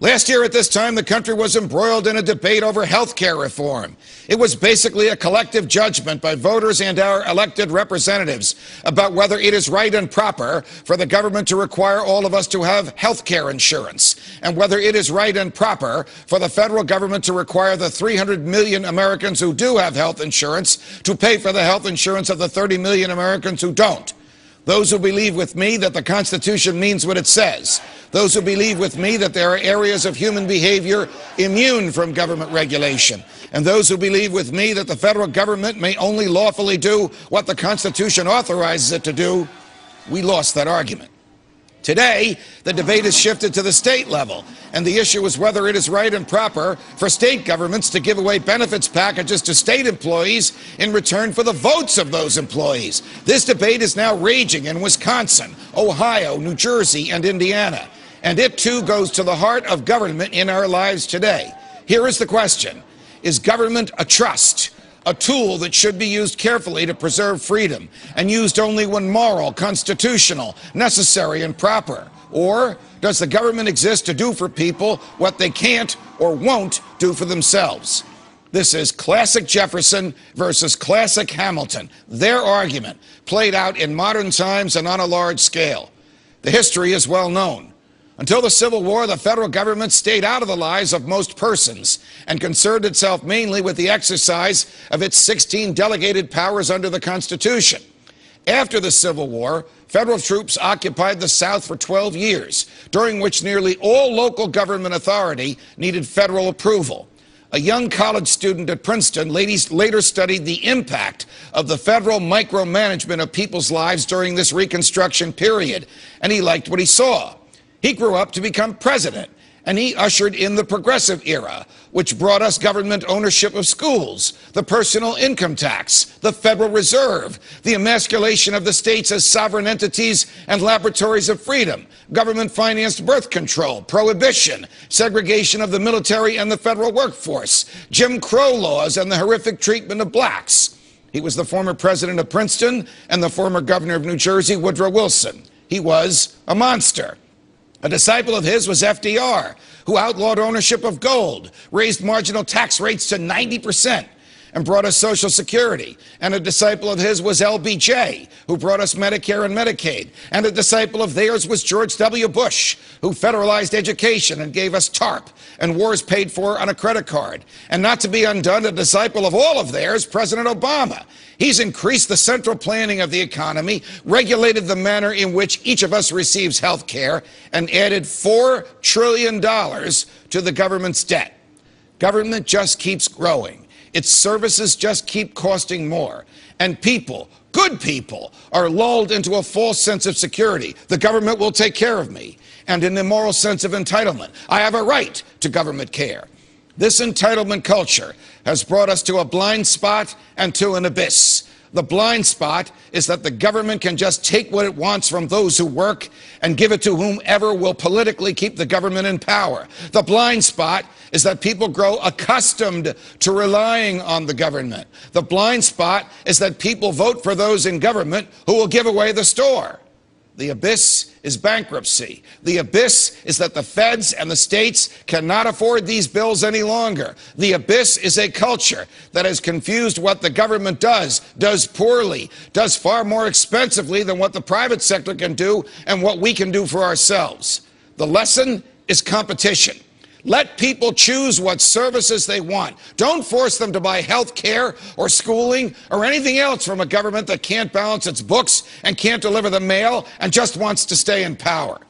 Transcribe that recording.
Last year at this time, the country was embroiled in a debate over health care reform. It was basically a collective judgment by voters and our elected representatives about whether it is right and proper for the government to require all of us to have health care insurance, and whether it is right and proper for the federal government to require the 300 million Americans who do have health insurance to pay for the health insurance of the 30 million Americans who don't. Those who believe with me that the Constitution means what it says. Those who believe with me that there are areas of human behavior immune from government regulation. And those who believe with me that the federal government may only lawfully do what the Constitution authorizes it to do. We lost that argument. Today, the debate has shifted to the state level, and the issue is whether it is right and proper for state governments to give away benefits packages to state employees in return for the votes of those employees. This debate is now raging in Wisconsin, Ohio, New Jersey, and Indiana, and it too goes to the heart of government in our lives today. Here is the question: is government a trust? A tool that should be used carefully to preserve freedom and used only when moral, constitutional, necessary, and proper? Or does the government exist to do for people what they can't or won't do for themselves? This is classic Jefferson versus classic Hamilton. Their argument played out in modern times and on a large scale. The history is well known. Until the Civil War, the federal government stayed out of the lives of most persons and concerned itself mainly with the exercise of its 16 delegated powers under the Constitution. After the Civil War, federal troops occupied the South for 12 years, during which nearly all local government authority needed federal approval. A young college student at Princeton later studied the impact of the federal micromanagement of people's lives during this Reconstruction period, and he liked what he saw. He grew up to become president, and he ushered in the progressive era, which brought us government ownership of schools, the personal income tax, the Federal Reserve, the emasculation of the states as sovereign entities and laboratories of freedom, government-financed birth control, prohibition, segregation of the military and the federal workforce, Jim Crow laws, and the horrific treatment of blacks. He was the former president of Princeton and the former governor of New Jersey, Woodrow Wilson. He was a monster. A disciple of his was FDR, who outlawed ownership of gold, raised marginal tax rates to 90%, and brought us Social Security. And a disciple of his was LBJ, who brought us Medicare and Medicaid. And a disciple of theirs was George W. Bush, who federalized education and gave us TARP and wars paid for on a credit card. And not to be undone, a disciple of all of theirs, President Obama. He's increased the central planning of the economy, regulated the manner in which each of us receives health care, and added $4 trillion to the government's debt. Government just keeps growing. Its services just keep costing more. And people, good people, are lulled into a false sense of security. The government will take care of me. And an immoral sense of entitlement. I have a right to government care. This entitlement culture has brought us to a blind spot and to an abyss. The blind spot is that the government can just take what it wants from those who work and give it to whomever will politically keep the government in power. The blind spot is that people grow accustomed to relying on the government. The blind spot is that people vote for those in government who will give away the store. The abyss is bankruptcy. The abyss is that the feds and the states cannot afford these bills any longer. The abyss is a culture that has confused what the government does poorly, does far more expensively than what the private sector can do and what we can do for ourselves. The lesson is competition. Let people choose what services they want. Don't force them to buy health care or schooling or anything else from a government that can't balance its books and can't deliver the mail and just wants to stay in power.